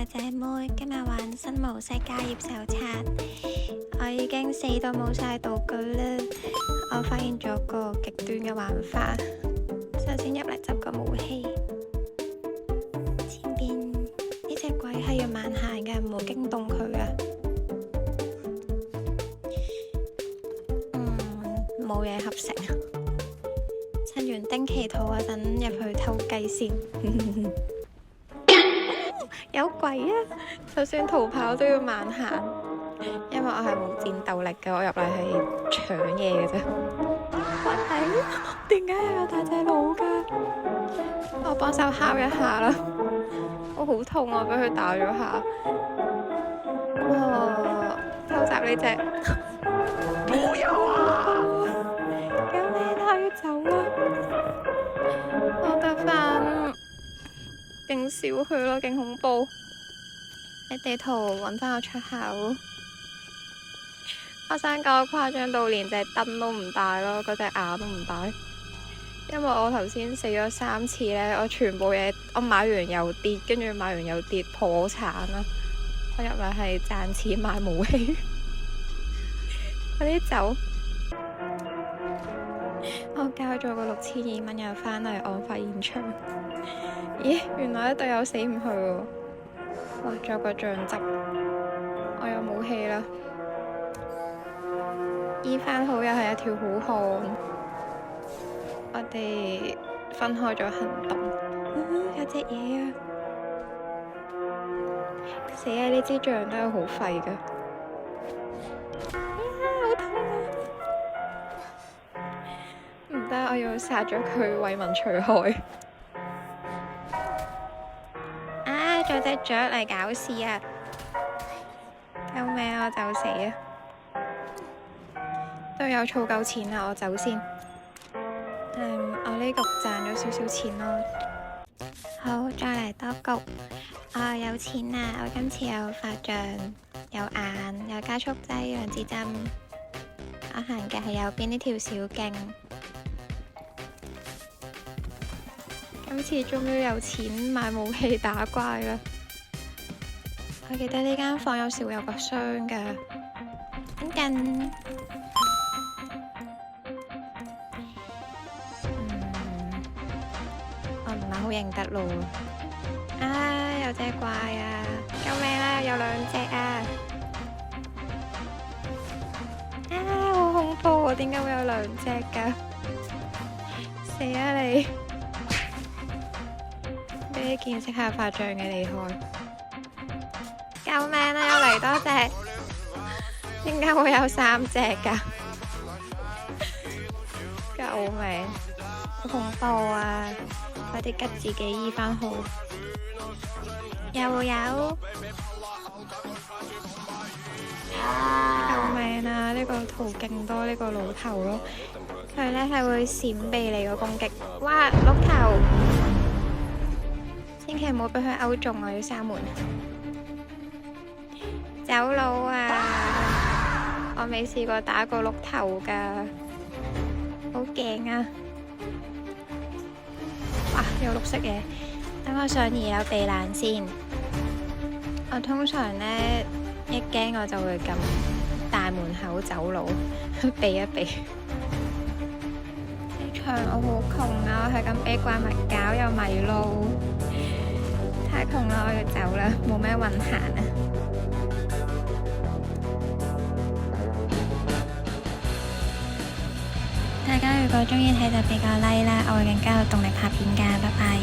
姐妹，今日玩新模式家業手冊。我已經死到冇晒道具啦。我發現咗個極端嘅玩法。首先入嚟執個武器。前邊呢隻鬼係要慢行嘅，唔好驚動佢啊。冇嘢合成。趁完丁祈禱嗰陣入去偷雞先。有鬼啊！就算逃跑都要慢行，因為我係冇戰鬥力嘅，我入嚟係搶嘢嘅啫。喂，點解有大隻佬噶？我幫手敲一下啦，我好痛啊！俾佢打咗下。偷襲呢隻，冇有啊！救命！我要走啦！我得返勁少佢咯，勁恐怖。喺地圖揾返個出口。我想講誇張到連隻燈都唔帶咯，嗰隻眼都唔帶。因為我頭先死咗3次呢，我全部嘢我買完又跌，跟住買完又跌，破產啦。我入嚟係賺錢買武器。快啲走！我交咗個6200蚊又返嚟案發現場。咦，原來隊友死唔去喎！哇，仲有個醬汁，我有武器啦。醫返好又係一條好漢。我哋分開咗行動。有隻嘢啊！死啊！呢支醬都係好廢㗎。好痛啊！唔得，我要殺咗佢，為民除害。仲有隻雀嚟搞事啊！救命！我就死啊！隊友儲夠錢啦，我走先。我呢局賺咗少少錢咯。好，再嚟多局。有錢啦！我今次有法杖，有眼，有加速劑，兩支針。我行嘅係右邊呢條小徑。今次終於有錢買武器打怪啦！我記得呢間房有時會有個箱噶，等陣。我唔係好認得路。有隻怪啊！救命啦！有2隻啊！好恐怖啊！點解會有2隻噶？死啊你！俾你見識下法杖嘅厲害。救命啊！又嚟多隻，點解會有3隻噶？救命！好恐怖啊！快啲吉自己醫返好。又有！救命啊！呢個圖勁多呢個老頭咯，佢呢係會閃避你個攻擊。哇！碌頭！千祈唔好俾佢勾中啊！要閂門。走佬啊！我未試過打過碌頭噶，好驚啊！哇！有綠色嘢，等我上2樓避難先。我通常呢，一驚我就會撳大門口走佬，避一避。呢場我好窮啊！我係咁俾怪物搞又迷路，太窮啦！我要走啦，冇咩運行啊！大家如果鍾意睇就俾個 like 啦，我會更加有動力拍片㗎，拜拜。